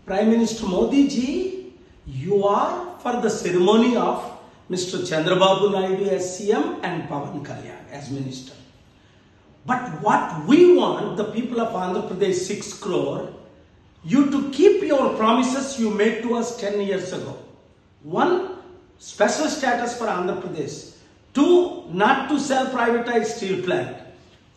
Prime Minister Modi ji, you are for the ceremony of Mr. Chandrababu Naidu as CM and Pawan Kalyan as Minister. But what we want, the people of Andhra Pradesh 6 crore, you to keep your promises you made to us 10 years ago. 1, special status for Andhra Pradesh. 2, not to sell privatized steel plant.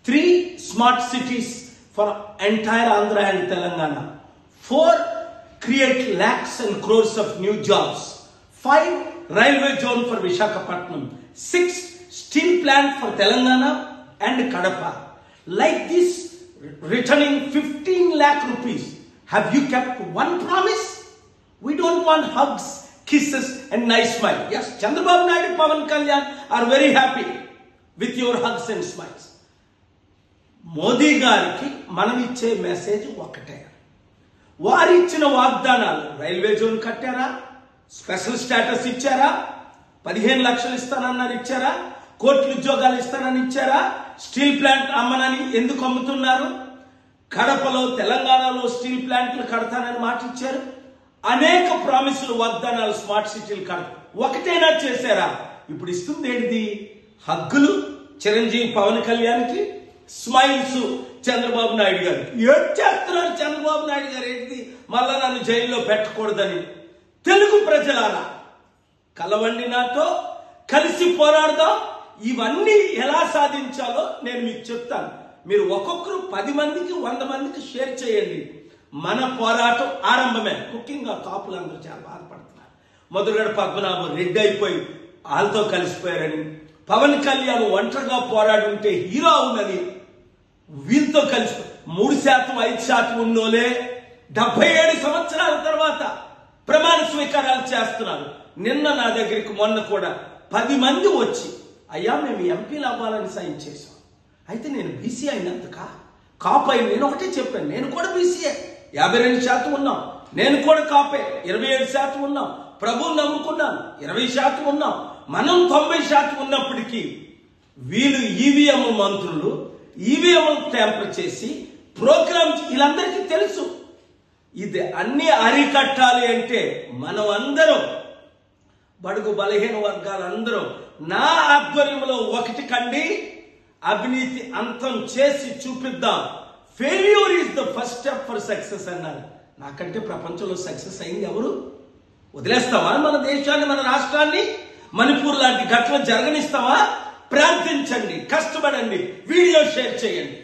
3, smart cities for entire Andhra and Telangana. 4, create lakhs and crores of new jobs. 5, railway zone for Visakhapatnam. 6, steel plant for Telangana and Kadapa. Like this, returning 15 lakh rupees. Have you kept one promise? We don't want hugs, kisses and nice smile. Yes, Chandrababu Naidu, Pawan Kalyan are very happy with your hugs and smiles. Modi గారికి మనం ఇచ్చే message ఒకటే. వారు ఇచ్చిన వాగ్దానాలు, railway zone కట్టారా, special status ఇచ్చారా, 15 లక్షలు ఇస్తానన్నారు ఇచ్చారా, కోట్ల ఉద్యోగాలు ఇస్తానని ఇచ్చారా, స్టీల్ ప్లాంట్ అమ్మనని ఎందుకు అమ్ముతున్నారు, కడపలో తెలంగాణలో స్టీల్ ప్లాంట్లు కడతానని మాట ఇచ్చారు, అనేక ప్రామిసులు వాగ్దానాలు స్మార్ట్ సిటీలు ఒకటైనా చేశారా? ఇప్పుడు ఇస్తుంది ఏంటిది? హగ్గులు చిరంజీవి పవన్ కళ్యాణ్కి, స్మైల్స్ చంద్రబాబు నాయుడు గారికి. ఏం చేస్తున్నారు చంద్రబాబు నాయుడు గారు? ఏంటిది? మళ్ళా నన్ను జైల్లో పెట్టకూడదని. తెలుగు ప్రజలారా, కలవండి, నాతో కలిసి పోరాడదాం. ఇవన్నీ ఎలా సాధించాలో నేను మీకు చెప్తాను. మీరు ఒక్కొక్కరు 10 మందికి 100 మందికి షేర్ చేయండి. మన పోరాటం ఆరంభమే. ముఖ్యంగా కాపులందరూ చాలా బాధపడుతున్నారు. మధురగడ పద్మనాభం రెడ్డి అయిపోయి వాళ్ళతో కలిసిపోయారని, పవన్ కళ్యాణ్ ఒంటరిగా పోరాడి ఉంటే హీరో అవునని వీళ్ళతో కలిసి 3%, 5% ఉన్నోలే 77 సంవత్సరాల తర్వాత ప్రమాణ స్వీకారాలు చేస్తున్నారు. నిన్న నా దగ్గరికి మొన్న కూడా 10 మంది వచ్చి, అయ్యా మేము ఎంపీలు అవ్వాలని సైన్ చేశాం, అయితే నేను బీసీ అయినందుక కాపు అయి నేను ఒకటే చెప్పాను, నేను కూడా బీసీఏ, 52% ఉన్నాం. నేను కూడా కాపే, 27% ఉన్నాం. ప్రభువు నమ్ముకున్నాను, 20% ఉన్నాం. మనం 90% ఉన్నప్పటికీ వీళ్ళు ఈవీఎం మంత్రులు ఈవీఎం ట్యాంపర్ చేసి ప్రోగ్రామ్స్ వీళ్ళందరికీ తెలుసు. ఇది అన్ని అరికట్టాలి అంటే మనం అందరం, బడుగు బలహీన వర్గాలందరం నా ఆధ్వర్యంలో ఒకటి కండి, అవినీతి అంతం చేసి చూపిద్దాం. Failure is the first step for success అన్నారు. నాకంటే ప్రపంచంలో సక్సెస్ అయింది ఎవరు? వదిలేస్తావా మన దేశాన్ని, మన రాష్ట్రాన్ని? మణిపూర్ లాంటి ఘటనలు జరగనిస్తావా? ప్రార్థించండి, కష్టపడండి, వీడియో షేర్ చేయండి.